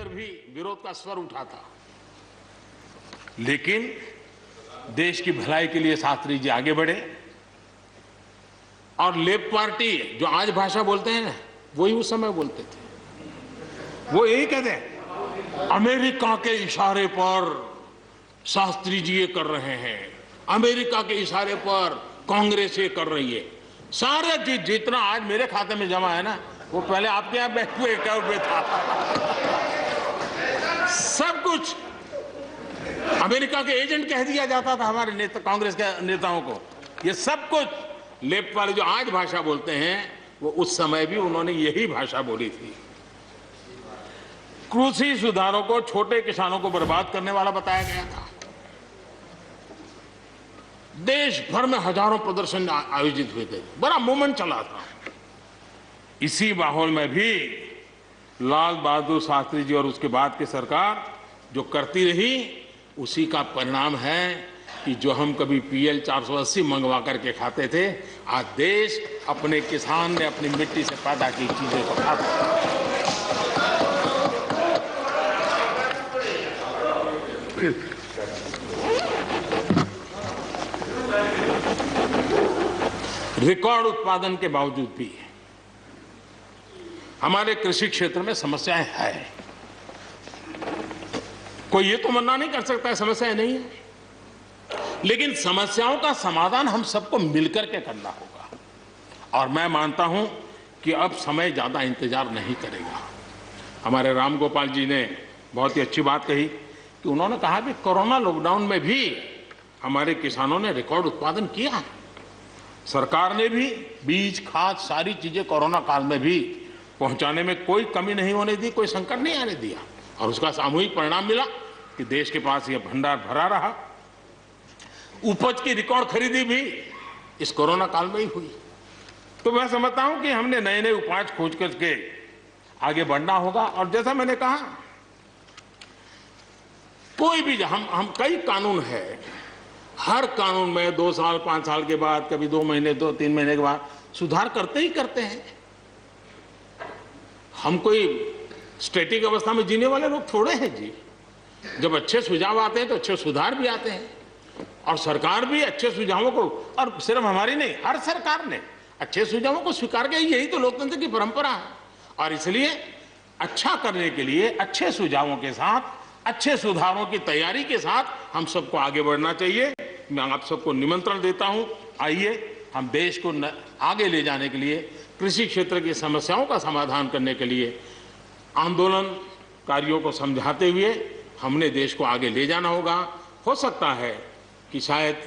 अंदर भी विरोध का स्वर उठा था, लेकिन देश की भलाई के लिए शास्त्री जी आगे बढ़े और लेफ्ट पार्टी जो आज भाषा बोलते हैं ना, वही उस समय बोलते थे। वो यही कहते हैं, अमेरिका के इशारे पर शास्त्री जी ये कर रहे हैं, अमेरिका के इशारे पर कांग्रेस ये कर रही है। सारा चीज जितना आज मेरे खाते में जमा है ना, वो पहले आपके यहाँ बैंक में अकाउंट में था। सब कुछ अमेरिका के एजेंट कह दिया जाता था हमारे नेता, कांग्रेस के नेताओं को। ये सब कुछ लेफ्ट वाले जो आज भाषा बोलते हैं, वो उस समय भी उन्होंने यही भाषा बोली थी। कृषि सुधारों को छोटे किसानों को बर्बाद करने वाला बताया गया था। देश भर में हजारों प्रदर्शन आयोजित हुए थे, बड़ा मूवमेंट चला था। इसी माहौल में भी लाल बहादुर शास्त्री जी और उसके बाद की सरकार जो करती रही, उसी का परिणाम है कि जो हम कभी PL 480 मंगवा करके खाते थे, आज देश अपने किसान ने अपनी मिट्टी से पैदा की चीजों को खाता है। रिकॉर्ड उत्पादन के बावजूद भी हमारे कृषि क्षेत्र में समस्याएं हैं। कोई ये तो मना नहीं कर सकता है समस्याएं नहीं है, लेकिन समस्याओं का समाधान हम सबको मिलकर के करना होगा। और मैं मानता हूं कि अब समय ज्यादा इंतजार नहीं करेगा। हमारे राम गोपाल जी ने बहुत ही अच्छी बात कही कि उन्होंने कहा कि कोरोना लॉकडाउन में भी हमारे किसानों ने रिकॉर्ड उत्पादन किया। सरकार ने भी बीज, खाद, सारी चीजें कोरोना काल में भी पहुंचाने में कोई कमी नहीं होने दी, कोई संकट नहीं आने दिया, और उसका सामूहिक परिणाम मिला कि देश के पास यह भंडार भरा रहा। उपज की रिकॉर्ड खरीदी भी इस कोरोना काल में ही हुई। तो मैं समझता हूं कि हमने नए नए उपाय खोज करके आगे बढ़ना होगा। और जैसा मैंने कहा, कोई भी हम कई कानून है, हर कानून में 2 साल 5 साल के बाद, कभी 2 महीने 2-3 महीने के बाद सुधार करते ही करते हैं। हम कोई स्टैटिक अवस्था में जीने वाले लोग थोड़े हैं जी। जब अच्छे सुझाव आते हैं तो अच्छे सुधार भी आते हैं, और सरकार भी अच्छे सुझावों को, और सिर्फ हमारी नहीं, हर सरकार ने अच्छे सुझावों को स्वीकार किया। यही तो लोकतंत्र की परंपरा है। और इसलिए अच्छा करने के लिए अच्छे सुझावों के साथ, अच्छे सुधारों की तैयारी के साथ हम सबको आगे बढ़ना चाहिए। मैं आप सबको निमंत्रण देता हूं, आइए हम देश को आगे ले जाने के लिए, कृषि क्षेत्र की समस्याओं का समाधान करने के लिए आंदोलनकारियों को समझाते हुए हमने देश को आगे ले जाना होगा। हो सकता है कि शायद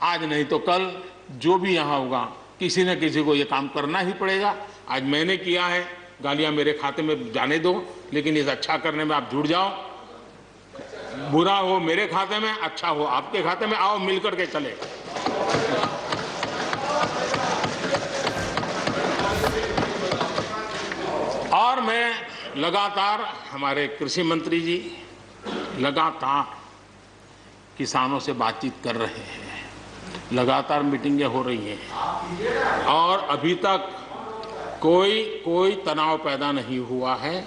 आज नहीं तो कल जो भी यहाँ होगा, किसी न किसी को ये काम करना ही पड़ेगा। आज मैंने किया है, गालियां मेरे खाते में जाने दो, लेकिन इस अच्छा करने में आप जुड़ जाओ। बुरा हो मेरे खाते में, अच्छा हो आपके खाते में, आओ मिलकर के चले। और मैं लगातार, हमारे कृषि मंत्री जी लगातार किसानों से बातचीत कर रहे हैं, लगातार मीटिंगें हो रही हैं, और अभी तक कोई तनाव पैदा नहीं हुआ है।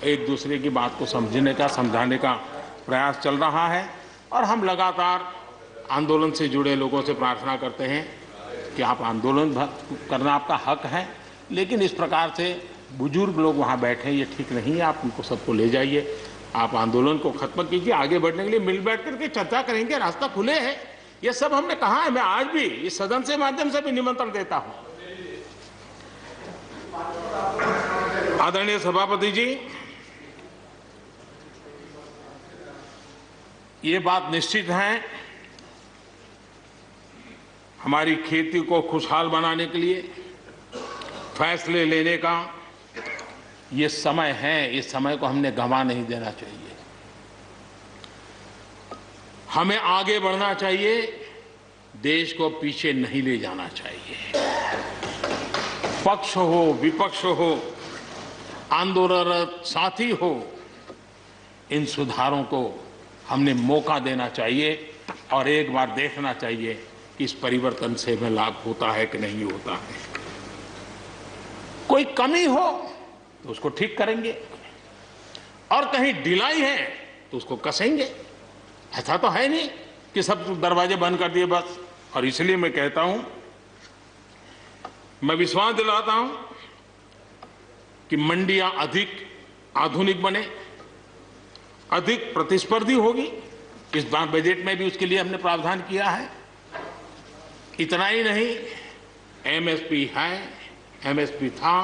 एक दूसरे की बात को समझने का, समझाने का प्रयास चल रहा है। और हम लगातार आंदोलन से जुड़े लोगों से प्रार्थना करते हैं कि आप आंदोलन करना आपका हक है, लेकिन इस प्रकार से बुजुर्ग लोग वहाँ बैठे, ये ठीक नहीं है। आप उनको सबको ले जाइए, आप आंदोलन को खत्म कीजिए। आगे बढ़ने के लिए मिल बैठ करके चर्चा करेंगे, रास्ता खुले है। ये सब हमने कहा है। मैं आज भी इस सदन से माध्यम से भी निमंत्रण देता हूं। आदरणीय सभापति जी, ये बात निश्चित है, हमारी खेती को खुशहाल बनाने के लिए फैसले लेने का ये समय है। इस समय को हमने गंवा नहीं देना चाहिए। हमें आगे बढ़ना चाहिए, देश को पीछे नहीं ले जाना चाहिए। पक्ष हो, विपक्ष हो, आंदोलनरत साथी हो, इन सुधारों को हमने मौका देना चाहिए और एक बार देखना चाहिए कि इस परिवर्तन से हमें लाभ होता है कि नहीं होता है। कोई कमी हो तो उसको ठीक करेंगे, और कहीं ढिलाई है तो उसको कसेंगे। ऐसा तो है नहीं कि सब दरवाजे बंद कर दिए बस। और इसलिए मैं कहता हूं, मैं विश्वास दिलाता हूं कि मंडियां अधिक आधुनिक बने, अधिक प्रतिस्पर्धी होगी। इस बार बजट में भी उसके लिए हमने प्रावधान किया है। इतना ही नहीं, एमएसपी है, एमएसपी था,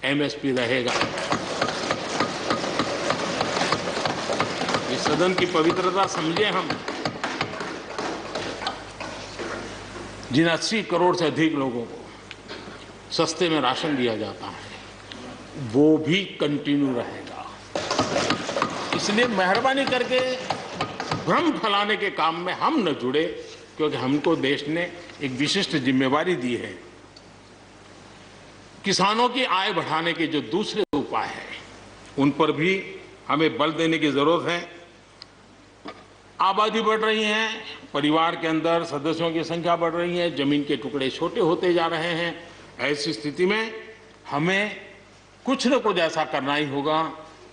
एमएसपी रहेगा। इस सदन की पवित्रता समझे हम। जिन 80 करोड़ से अधिक लोगों को सस्ते में राशन दिया जाता है, वो भी कंटिन्यू रहेगा। इसलिए मेहरबानी करके भ्रम फैलाने के काम में हम न जुड़े, क्योंकि हमको देश ने एक विशिष्ट जिम्मेवारी दी है। किसानों की आय बढ़ाने के जो दूसरे उपाय हैं, उन पर भी हमें बल देने की जरूरत है। आबादी बढ़ रही है, परिवार के अंदर सदस्यों की संख्या बढ़ रही है, जमीन के टुकड़े छोटे होते जा रहे हैं। ऐसी स्थिति में हमें कुछ न कुछ ऐसा करना ही होगा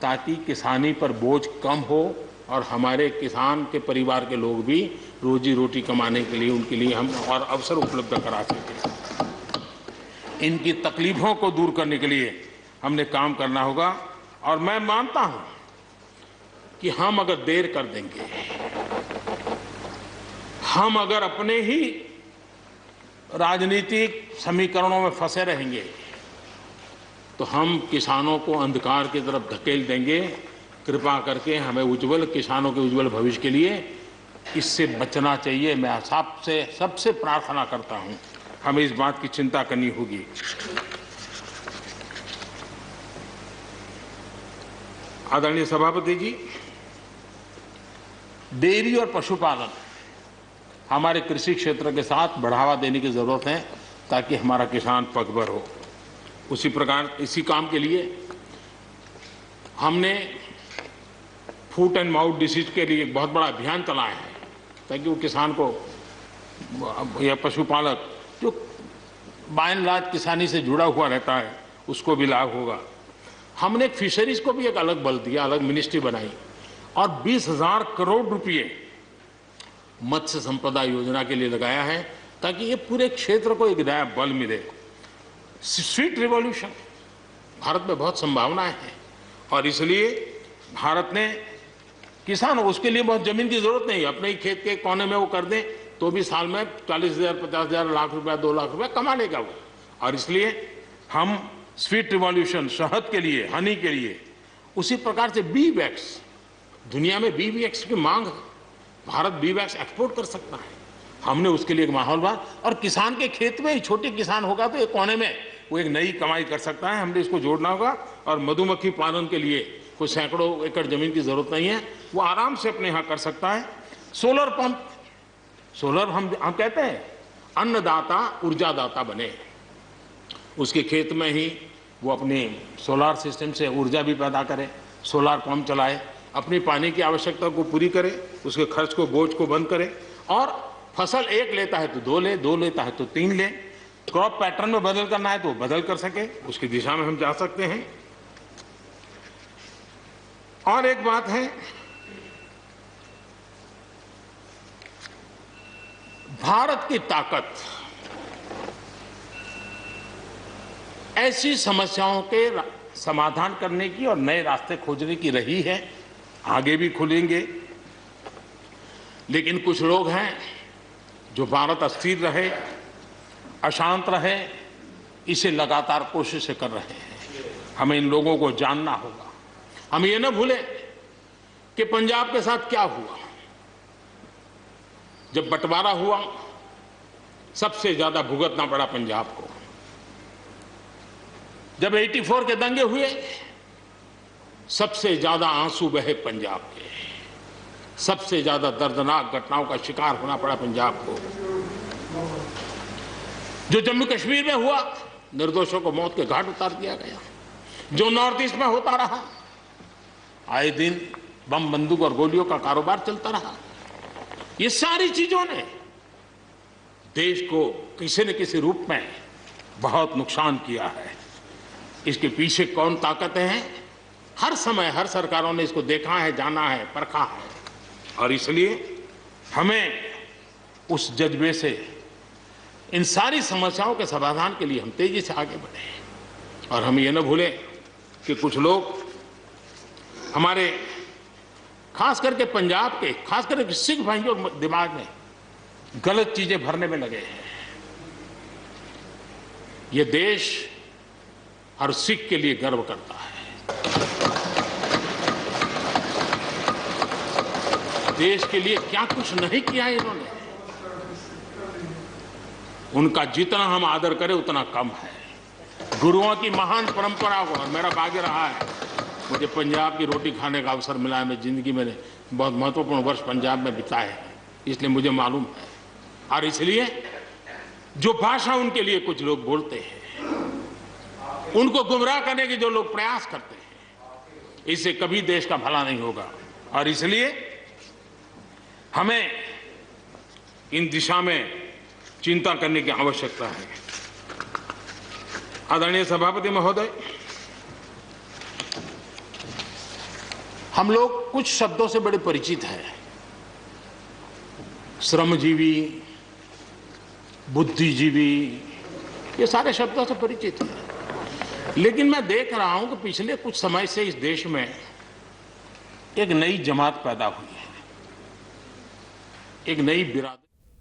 ताकि किसानी पर बोझ कम हो और हमारे किसान के परिवार के लोग भी रोजी रोटी कमाने के लिए, उनके लिए हम और अवसर उपलब्ध करा सकें। इनकी तकलीफों को दूर करने के लिए हमने काम करना होगा। और मैं मानता हूं कि हम अगर देर कर देंगे, हम अगर अपने ही राजनीतिक समीकरणों में फंसे रहेंगे, तो हम किसानों को अंधकार की तरफ धकेल देंगे। कृपा करके हमें उज्जवल किसानों के उज्जवल भविष्य के लिए इससे बचना चाहिए। मैं सबसे प्रार्थना करता हूं, हमें इस बात की चिंता करनी होगी। आदरणीय सभापति जी, डेयरी और पशुपालन हमारे कृषि क्षेत्र के साथ बढ़ावा देने की जरूरत है ताकि हमारा किसान पगभर हो। उसी प्रकार इसी काम के लिए हमने फूट एंड माउथ डिसीज के लिए एक बहुत बड़ा अभियान चलाया है ताकि वो किसान को या पशुपालक जो बाय एंड लार्ज किसानी से जुड़ा हुआ रहता है उसको भी लाभ होगा। हमने फिशरीज को भी एक अलग बल दिया, अलग मिनिस्ट्री बनाई और 20,000 करोड़ रुपए मत्स्य संपदा योजना के लिए लगाया है ताकि ये पूरे क्षेत्र को एक नया बल मिले। स्वीट रिवॉल्यूशन, भारत में बहुत संभावनाएं हैं और इसलिए भारत ने किसान, उसके लिए बहुत जमीन की जरूरत नहीं, अपने ही खेत के कोने में वो कर दें तो भी साल में 40,000, 50,000, लाख रुपया, 2 लाख रुपया कमा लेगा वो। और इसलिए हम स्वीट रिवॉल्यूशन, शहद के लिए, हनी के लिए, उसी प्रकार से बी वैक्स, दुनिया में बी वैक्स की मांग है, भारत बी वैक्स एक्सपोर्ट कर सकता है। हमने उसके लिए एक माहौल बना और किसान के खेत में ही छोटे किसान होगा तो एक कोने में वो एक नई कमाई कर सकता है। हमने इसको जोड़ना होगा। और मधुमक्खी पालन के लिए कोई सैकड़ों एकड़ जमीन की जरूरत नहीं है, वो आराम से अपने यहाँ कर सकता है। सोलर पंप, सोलर हम कहते हैं अन्नदाता ऊर्जादाता बने, उसके खेत में ही वो अपने सोलार सिस्टम से ऊर्जा भी पैदा करे, सोलार पंप चलाए, अपनी पानी की आवश्यकता को पूरी करे, उसके खर्च को, बोझ को बंद करे और फसल एक लेता है तो 2 ले, 2 लेता है तो 3 ले। क्रॉप पैटर्न में बदल करना है तो बदल कर सके, उसकी दिशा में हम जा सकते हैं। और एक बात है, भारत की ताकत ऐसी समस्याओं के समाधान करने की और नए रास्ते खोजने की रही है, आगे भी खुलेंगे। लेकिन कुछ लोग हैं जो भारत अस्थिर रहे, अशांत रहे, इसे लगातार कोशिशें कर रहे हैं। हमें इन लोगों को जानना होगा। हम ये न भूलें कि पंजाब के साथ क्या हुआ। जब बंटवारा हुआ, सबसे ज्यादा भुगतना पड़ा पंजाब को। जब 84 के दंगे हुए, सबसे ज्यादा आंसू बहे पंजाब के, सबसे ज्यादा दर्दनाक घटनाओं का शिकार होना पड़ा पंजाब को। जो जम्मू कश्मीर में हुआ, निर्दोषों को मौत के घाट उतार दिया गया। जो नॉर्थ ईस्ट में होता रहा, आए दिन बम, बंदूक और गोलियों का कारोबार चलता रहा। ये सारी चीजों ने देश को किसी न किसी रूप में बहुत नुकसान किया है। इसके पीछे कौन ताकतें हैं, हर समय हर सरकारों ने इसको देखा है, जाना है, परखा है, और इसलिए हमें उस जज्बे से इन सारी समस्याओं के समाधान के लिए हम तेजी से आगे बढ़े। और हम ये न भूलें कि कुछ लोग हमारे खास करके पंजाब के, खास करके सिख भाइयों के दिमाग में गलत चीजें भरने में लगे हैं। ये देश हर सिख के लिए गर्व करता है। देश के लिए क्या कुछ नहीं किया इन्होंने, उनका जितना हम आदर करें उतना कम है। गुरुओं की महान परंपरा को, और मेरा भाग्य रहा है मुझे पंजाब की रोटी खाने का अवसर मिला है। मैं जिंदगी में बहुत महत्वपूर्ण वर्ष पंजाब में बिताए हैं, इसलिए मुझे मालूम है। और इसलिए जो भाषा उनके लिए कुछ लोग बोलते हैं, उनको गुमराह करने के जो लोग प्रयास करते हैं, इससे कभी देश का भला नहीं होगा। और इसलिए हमें इन दिशा में चिंता करने की आवश्यकता है। आदरणीय सभापति महोदय, हम लोग कुछ शब्दों से बड़े परिचित हैं। श्रमजीवी, बुद्धिजीवी, ये सारे शब्दों से परिचित हैं। लेकिन मैं देख रहा हूं कि पिछले कुछ समय से इस देश में एक नई जमात पैदा हुई है, एक नई बिरादरी।